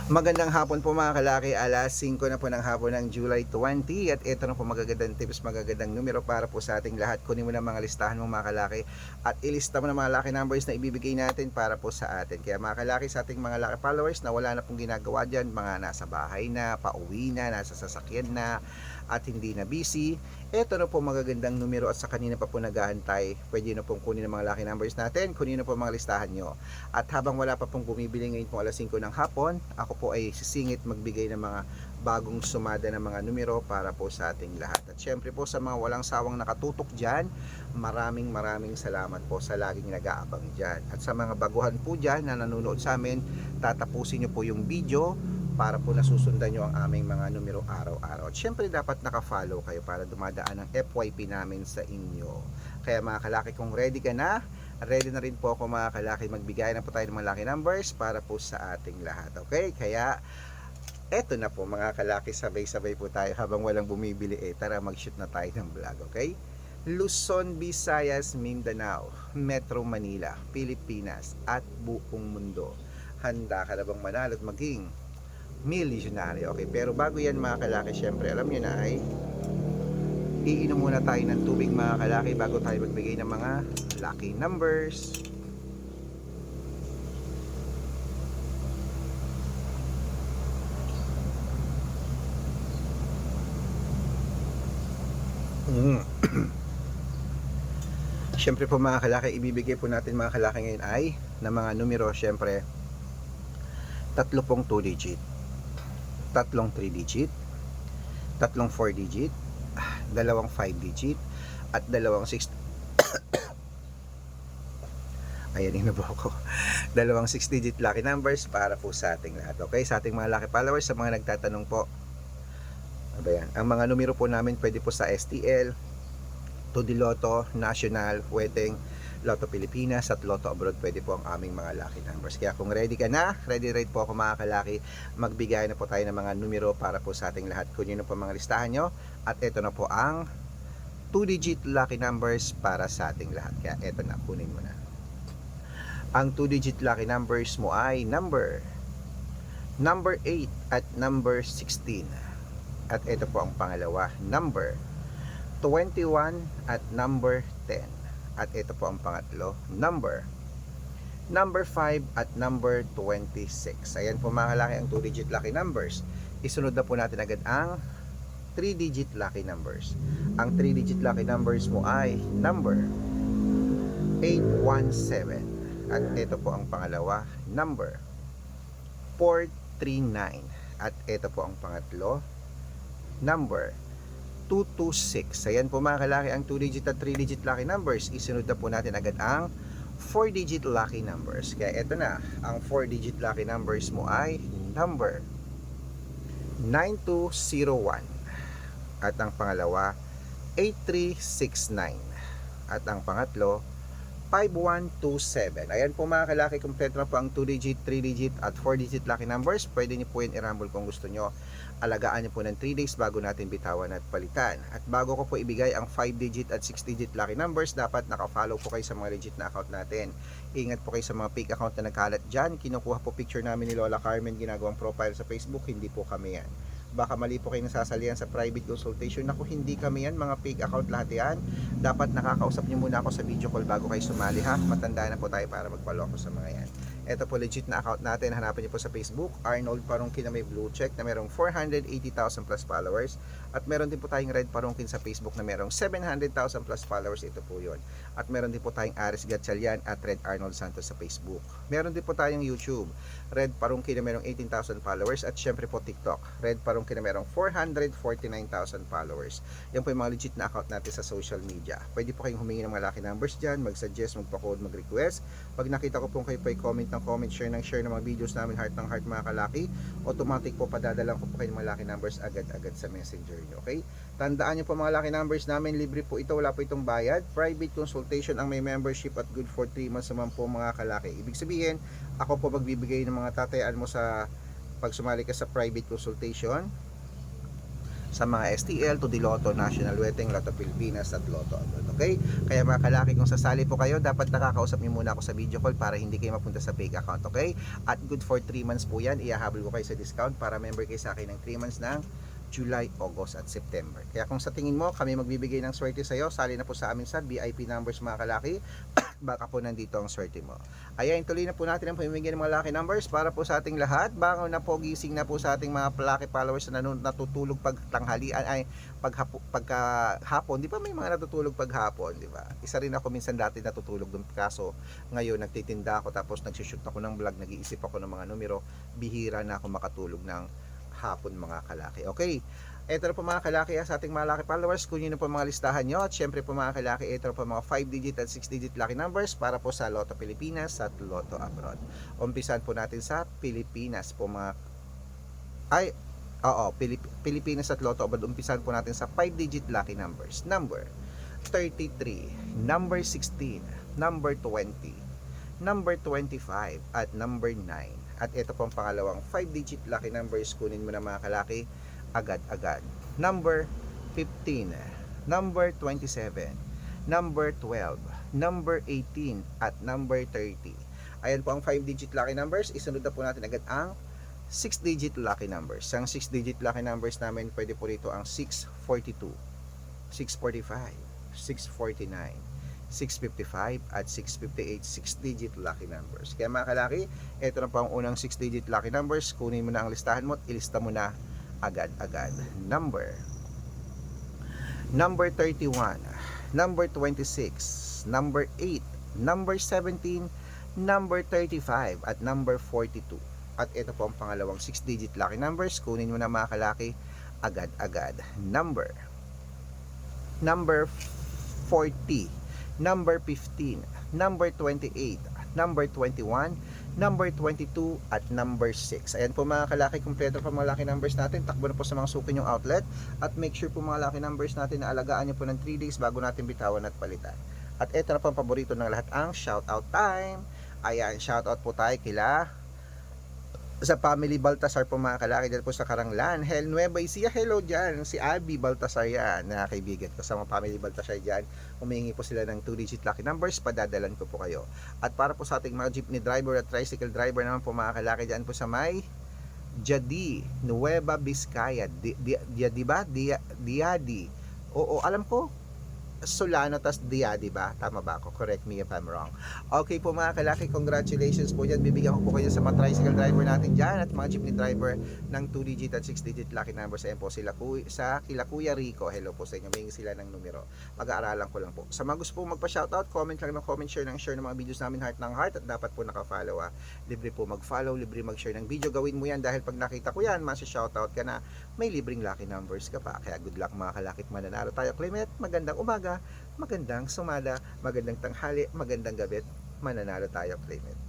Magandang hapon po mga kalaki, alas 5 na po ng hapon ng July 20 at ito na po magagandang tips, magagandang numero para po sa ating lahat. Kunin mo na mga listahan mo mga kalaki at ilista mo na mga lucky numbers na ibibigay natin para po sa atin. Kaya mga kalaki, sa ating mga lucky followers na wala na pong ginagawa dyan, mga nasa bahay na, pauwi na, nasa sasakyan na at hindi na busy, ito na po magagandang numero at sa kanina pa po nag-aantay, pwede na pong kunin ang mga lucky numbers natin, kunin na po mga listahan nyo. At habang wala pa pong bumibili ngayon po alas 5 ng hapon, ako po ay sisingit magbigay ng mga bagong sumada ng mga numero para po sa ating lahat. At syempre po sa mga walang sawang nakatutok dyan, maraming salamat po sa laging nag-aabang dyan. At sa mga baguhan po dyan na nanonood sa amin, tatapusin nyo po yung video para po nasusundan nyo ang aming mga numero araw-araw. At syempre dapat naka-follow kayo para dumadaan ang FYP namin sa inyo. Kaya mga kalaki, kung ready ka na, ready na rin po ako mga kalaki, magbigay na po tayo ng mga lucky numbers para po sa ating lahat. Okay? Kaya eto na po mga kalaki, sabay-sabay po tayo habang walang bumibili. Tara mag-shoot na tayo ng vlog. Okay? Luzon, Visayas, Mindanao, Metro Manila, Pilipinas at buong mundo. Handa ka na bang manalo at maging milyonaryo? Okay, pero bago yan mga kalaki, syempre alam nyo na ay iinom muna tayo ng tubig mga kalaki bago tayo magbigay ng mga lucky numbers. Syempre po mga kalaki, ibibigay po natin mga kalaki ngayon ay na mga numero, syempre tatlo pong 2 digit, tatlong 3 digit, tatlong 4 digit, dalawang 5 digit at dalawang 6 ayan, inubo ako. Dalawang 6 digit lucky numbers para po sa ating lahat. Okay, sa ating mga lucky followers, sa mga nagtatanong po, ano ba yan? Ang mga numero po namin pwede po sa STL, Tudi Lotto, National, Weteng, Lotto Pilipinas at Lotto Abroad, pwede po ang aming mga lucky numbers. Kaya kung ready ka na, ready po ako mga kalaki, magbigay na po tayo ng mga numero para po sa ating lahat. Kunin na po mga listahan nyo at ito na po ang 2 digit lucky numbers para sa ating lahat. Kaya ito na, kunin mo na. Ang 2 digit lucky numbers mo ay number 8 at number 16. At ito po ang pangalawa, number 21 at number 10. At ito po ang pangatlo, number 5 at number 26. Ayan po mga kalaki ang 2 digit lucky numbers. Isunod na po natin agad ang 3 digit lucky numbers. Ang 3 digit lucky numbers mo ay number 817. At ito po ang pangalawa, number 439. At ito po ang pangatlo, number 226. Ayan po mga kalaki ang 2 digit at 3 digit lucky numbers. Isunod na po natin agad ang 4 digit lucky numbers. Kaya ito na, ang 4 digit lucky numbers mo ay number 9201. At ang pangalawa, 8369. At ang pangatlo, 5127. Ayan po mga kalaki, kompleto na po ang 2 digit, 3 digit at 4 digit lucky numbers. Pwede niyo po yan i-rumble kung gusto nyo. Alagaan niyo po ng 3 days bago natin bitawan at palitan. At bago ko po ibigay ang 5 digit at 6 digit lucky numbers, dapat naka-follow po kayo sa mga legit na account natin. Ingat po kayo sa mga fake account na nagkalat dyan. Kinukuha po picture namin ni Lola Carmen, ginagawang profile sa Facebook. Hindi po kami yan. Baka mali po kayo nasasalihan sa private consultation. Naku, hindi kami yan, mga fake account lahat yan. Dapat nakakausap nyo muna ako sa video call bago kayo sumali ha. Matanda na po tayo para magpaloko sa mga yan. Ito po legit na account natin. Hanapin niyo po sa Facebook, Arnold Parungkin na may blue check na merong 480,000 plus followers. At meron din po tayong Red Parungkin sa Facebook na merong 700,000 plus followers. Ito po yun. At meron din po tayong Aris Gatchalian at Red Arnold Santos sa Facebook. Meron din po tayong YouTube, Red Parungkin na merong 18,000 followers. At syempre po TikTok, Red Parungkin na merong 449,000 followers. Yan po yung mga legit na account natin sa social media. Pwede po kayong humingi ng mga lucky numbers dyan, mag-suggest, magpa-code, mag-request. Pag nakita ko po kayo po comment ng comment, share ng mga videos namin, heart ng heart mga kalaki, automatic po padadalan ko po kayo ng mga lucky numbers agad-agad sa messenger nyo. Okay? Tandaan nyo po mga lucky numbers namin, libre po ito, wala po itong bayad. Private consultation ang may membership at good for 3 months naman po mga kalaki. Ibig sabihin, ako po magbibigay ng mga tatayaan mo sa pag sumali ka sa private consultation. sa mga STL, to the Lotto, National Wedding, Lotto Pilipinas at Lotto Abroad. Okay? Kaya mga kalaki, kung sasali po kayo, dapat nakakausap niyo muna ako sa video call para hindi kayo mapunta sa fake account. Okay? At good for 3 months po yan. Ihahabol ko kayo sa discount para member kayo sa akin ng 3 months ng July, August at September. Kaya kung sa tingin mo kami magbibigay ng swerte sa iyo, sali na po sa amin sa VIP numbers mga kalaki. Baka po nandito ang swerte mo. Ayan, tuloy na po natin ang pamimigay ng mga lucky numbers para po sa ating lahat. Bangon na po, gising na po sa ating mga lucky followers na natutulog pag tanghalian ay pagkahapon. Di ba may mga natutulog paghapon, di ba? Isa rin ako minsan dati natutulog doon, kaso ngayon nagtitinda ako tapos nagsushoot ako ng vlog, nag-iisip ako ng mga numero. Bihira na ako makatulog ng hapon mga kalaki. Okay, ito na po mga kalaki sa ating mga lucky followers. Kunin na po mga listahan nyo. At syempre po mga kalaki, ito na po mga 5 digit at 6 digit lucky numbers para po sa Lotto Pilipinas at Lotto Abroad. Umpisan po natin sa Pilipinas po mga Pilipinas at Lotto Abroad. Umpisan po natin sa 5 digit lucky numbers. Number 33, number 16, number 20, number 25 at number 9. At ito pong pangalawang 5-digit lucky numbers, kunin mo na mga kalaki agad-agad. Number 15, number 27, number 12, number 18 at number 30. Ayan po ang 5-digit lucky numbers. Isunod na po natin agad ang 6-digit lucky numbers. Ang 6-digit lucky numbers namin, pwede po rito ang 642, 645, 649, 655 at 658, 6-digit lucky numbers. Kaya mga kalaki, ito na po ang unang 6-digit lucky numbers. Kunin mo na ang listahan mo at ilista mo na agad-agad. Number 31, number 26, number 8, number 17, number 35 at number 42. At ito po ang pangalawang 6-digit lucky numbers. Kunin mo na mga kalaki agad-agad. Number 40, number 15, number 28, number 21, number 22 at number 6. Ayan po mga kalaki, kumpleto po mga lucky numbers natin. Takbo na po sa mga suki nyong outlet at make sure po mga lucky numbers natin na alagaan nyo po ng 3 days bago natin bitawan at palitan. At ito na po ang paborito ng lahat, ang shoutout time. Ayan, shoutout po tayo kila sa family Baltasar po mga kalaki dyan po sa Karanglan, Hell Nueva Ecija. Hello dyan, si Abby Baltasar yan na kaibigan ko sa mga family Baltasar dyan. Humingi po sila ng 2-digit lucky numbers, padadalan ko po kayo. At para po sa ating mga jeepney driver at tricycle driver naman po mga kalaki dyan po sa may Jadi, Nueva Vizcaya, Diadi. Oo, alam ko Solano tas Dia, diba? Tama ba ako? Correct me if I'm wrong. Okay po mga kalaki, congratulations po dyan. Bibigyan ko po kayo sa mga tricycle driver natin dyan at mga jeepney driver ng 2-digit at 6-digit lucky numbers. Ayan po sila sa kila Kuya Rico. Hello po sa inyo. May sila ng numero. Mag-aaralan ko lang po. Sa mga gusto po magpa-shoutout, comment lang ng comment, share ng mga videos namin, heart ng heart, at dapat po naka-follow. Libre po mag-follow, libre mag-share ng video. Gawin mo yan dahil pag nakita ko yan, masi-shoutout ka na, may libreng lucky numbers ka pa. Kaya good luck mga kalakit, mananalo tayo. Clement, magandang umaga, magandang sumada, magandang tanghali, magandang gabi, mananalo tayo, Clement.